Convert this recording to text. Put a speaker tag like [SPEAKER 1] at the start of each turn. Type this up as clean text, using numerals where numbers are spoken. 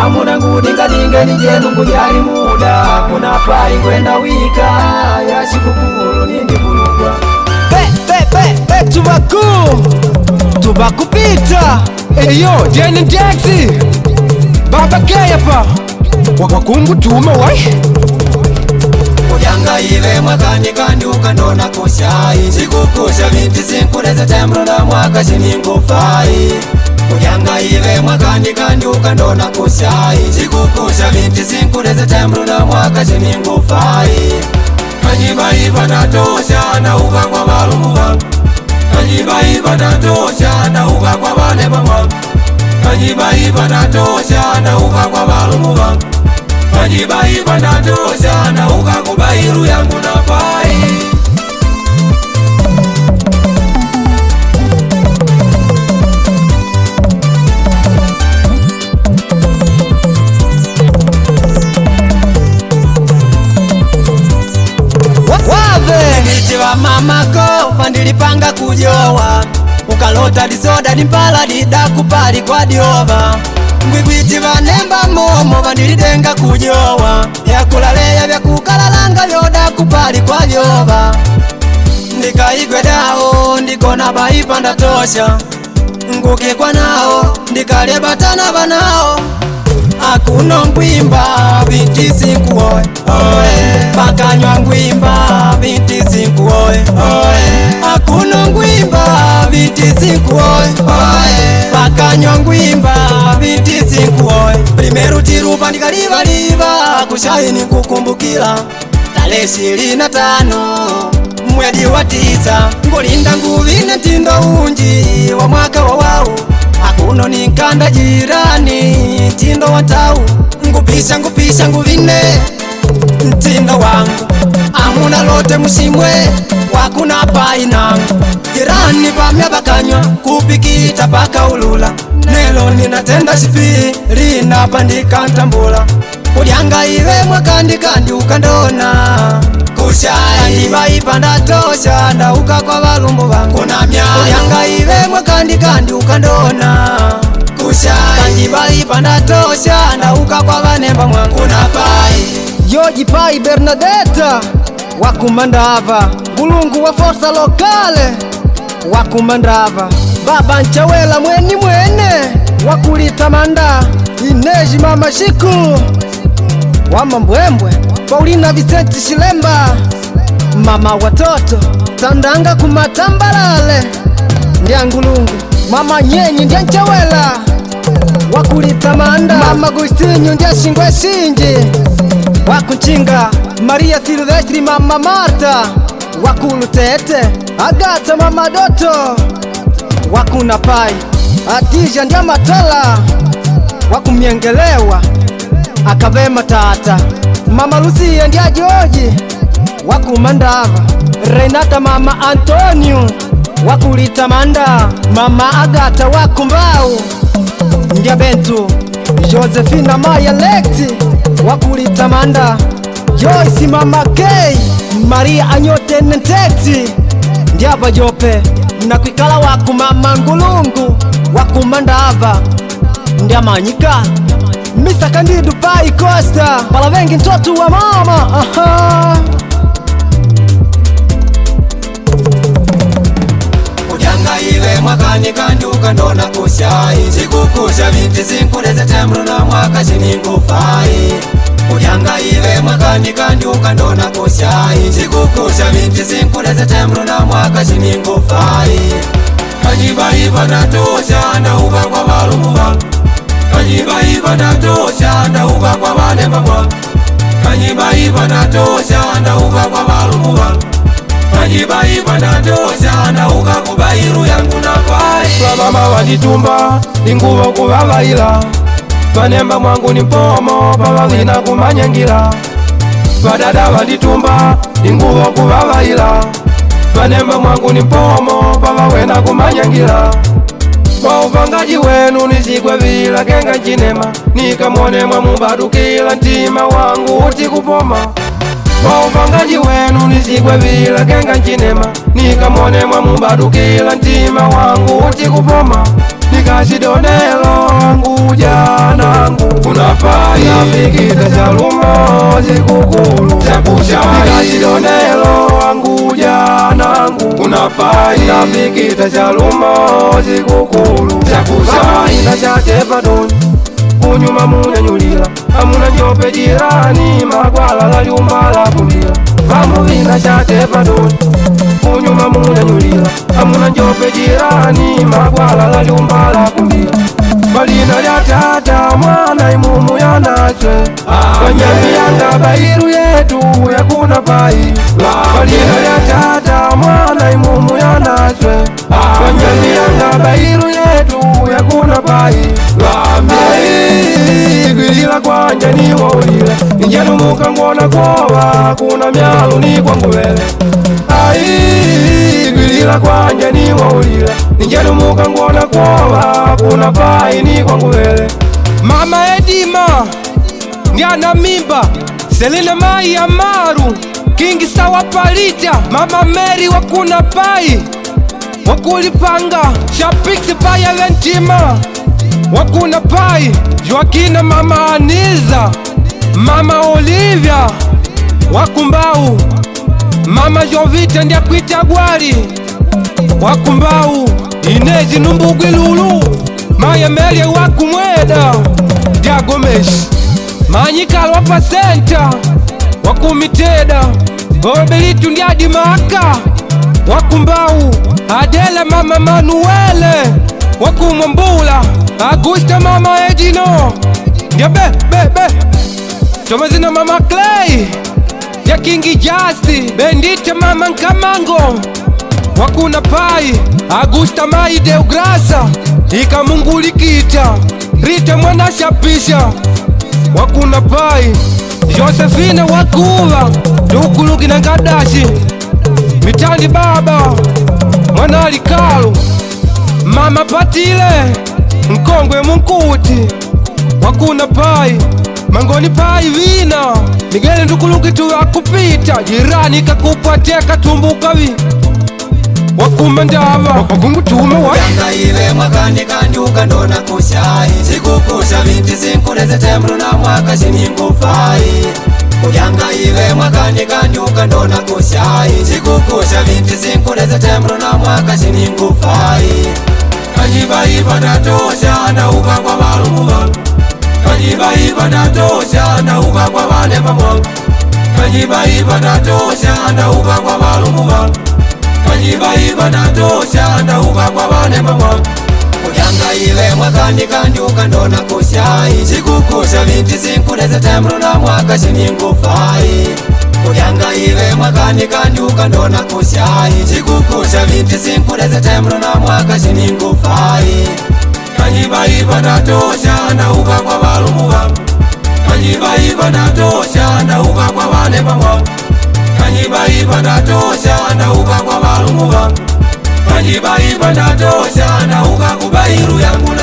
[SPEAKER 1] Amuna ngudinga nijenu ngujali muda. Kuna pai kwenda wika ya shikukuru nindi kulugwa.
[SPEAKER 2] Tubakupita eyo Jeni Jaxi Baba Kayapa Wakumbu tuma wai
[SPEAKER 1] Kujanga iwe mwakani kandi ukandona kushai. Sikukusha binti sinkureze tembro na mwaka shiningufai. Kujanga iwe mwakani kandi ukandona kushai. Sikukusha binti sinkureze tembro na mwaka shiningufai. Kanyiba natosha na uga kwa malumu wangu. Kanyiba natosha na uga kwa bane wangu. Kanyiba natosha na uga kwa malumu wangu. Kanyiba natosha na uga kubairu yangu na pai. Nichiwa mamako pandilipanga kujowa. Ukalota disoda dimpala dida kupali kwa diova. Ngwigwiti vanemba momo vandilidenga kujowa. Yakulaleya vyakukalalanga vyoda kupali kwa diova. Ndikaigwe dao ndikona baipanda tosha. Ngukikwa nao ndikalye batana banao. Akuno ngwimba binti sinkuoe Bakanywa ngwimba binti sinkuoe Akuno ngwimba binti sinkuoe Bakanywa ngwimba binti sinkuoe. Primeru tirupa ndikaliva kushahini kukumbukila. Tarehe 25 mwezi wa 9 ngolinda nguvine tindo unji wa mwaka wa wau. Akuno nikanda jirani tindo watau. Ngupisha nguvine tindo wangu. Amuna lote mushimwe wakuna painangu. Jirani pamya bakanywa kupikita paka ulula. Nelo ninatenda shipi lina pandika ntambula. Kudyanga iwe mwakandi kandi ukandona kushai. Kanyiba ipanda tosha ndauka kwa balumbu bangu. Kudyanga iwe mwakandi kandi ukandona kushai. Kanyiba ipanda tosha ndauka kwa banemba mwangu na pai.
[SPEAKER 2] Yoji pai Bernadetta Wakumandava Bulungu wa forsa lokale Wakumandava Baba Nchawela mwene Wakulita manda Ineji mama Shiku Wama Mbwembwe Paulina Vicente Shilemba Mama watoto Tandanga kumatambalale Ndiangulungu Mama Nyenyi ndia Nchawela Wakulita manda Mama Gustinyu ndia Shingwe Shinji Wakuchinga Maria Silvestri Mama Marta Wakulutete Agata Mama Doto Wakuna pai Atija ndia Matola Wakumyengelewa Akavema tata Mama Lucia ndia Joji Wakumandava Renata Mama Antonio Wakulita manda Mama Agata Wakumbau ndia Bentu Josephina Maya Lekti Wakulita manda Joyce Mama Kay Maria Anyote Nenteti Ndiaba Jope Nakwikala wakumama Ngulungu Wakumandava Ndiamanyika Mr. Kandidu Pai Costa Pala vengi mtoto wa mama.
[SPEAKER 1] Kujanga iwe mwakani kandi ukandona kushai. Sikukusha binti sinkureze tembro na mwaka shiningufai. Kujanga iwe mwakani kandi ukandona kushai. Sikukusha binti sinkureze tembro na mwaka shiningufai. Kanyiba natosha ndauka kwa balumu wangu. Kanyiba natosha ndauka kwa banemba mwangu. Kanyiba natosha ndauka kwa balumu wangu. Kanyiba natosha ndauka kubairu yangu na pai.
[SPEAKER 3] Mama waditumba lingubo kubabaila. Banemba mwangu ni mpomo babawina kumanyangila. Badada waditumba lingubo kubabaila. Banemba mwangu ni mpomo babawena kumanyangila. Kwa upangaji wenu nizigwe vila kenga nchinema. Nikamwone mwamubadukila ntima wangu uti kupoma. Kwa upangaji wenu nizigwe vila kenga nchinema. Nikamwone mwamubadukila ntima wangu uti kupoma. Chidonelo wangu janangu unapai napikita chalumo chikukulu chakushai Chidonelo wangu janangu unapai napikita chalumo chikukulu chakushai na chachepa doni kunyuma munyanyulila amuna njope jirani magwala la jumba la kumbila vamuvina chachepa doni kunyuma munyanyulila amuna njope jirani magwala la jumba la kumbila balina lya tata mwana imumu yanachwe wanyami yanga bairu yetu yakuna pai balina lya tata mwana imumu yanachwe wanyami yanga bairu yetu yakuna pai gwilila kwanja niwolile njenu mukangona kowa kuna myalu ni kwangu wele gwilila kwanja niwolile njenu mukangona kowa kuna pai ni kwangu wele
[SPEAKER 4] Mama Edima ndiana mimba Selina mai ya maru Kingi sawa palita Mama Mary wakuna pai wakulipanga Shapiksi paya lentima wakuna pai Joakina mama Aniza Mama Olivia wakumbau Mama Jovita ndia kwita gwali wakumbau Inezi numbugwi lulu Maya Melia wakumweda Dia Gomes Manyikala wapa senta wakumiteda Obelitu ndia dimaka wakumbau Adela mama Manuele wakumwambula Augusta mama Edino Ndia be Tomazina mama Clay Ndia Kingi Justi Bendita mama Nkamango wakuna pai Augusta mai Deugrasa ikamungulikita Rita mwana shapisha wakuna pai Josephine wakuva tukuluki na Ngadashi Mitandi baba mwana Likalu Mama Patile Nkongwe Munkuti wakuna pai Mangoni pai vina Migele ndukuluki tuwakupita jirani kakupatia katumbuka vi wakumandava wakungutuma wa
[SPEAKER 1] Kujanga iwe mwakani kandi ukandona kushai Sikukusha vinti sinkureze tembru na mwaka shiningufai Kujanga iwe mwakani kandi ukandona kushai Sikukusha vinti sinkureze tembru na mwaka shiningufai Kanyiba natosha na uka kwa balumu wangu Kanyiba natosha na uka kwa bane pamwangu Kanyiba natosha na uka kwa balumu wangu Kanyiba natosha ndauka kwa bane mama Kujanga iwe mwakani kandi ukandona kushai Sikukusha vinti sinkureze tembru na mwaka shiningufai Kujanga iwe mwakani kandi ukandona kushai Sikukusha vinti sinkureze tembru na mwaka shiningufai Kanyiba natosha ndauka kwa balumu wangu Kanyiba natosha ndauka kwa bane mama Kanyiba natosha ndauka kwa balumu wangu Kanyiba natosha ndauka kubairu yangu na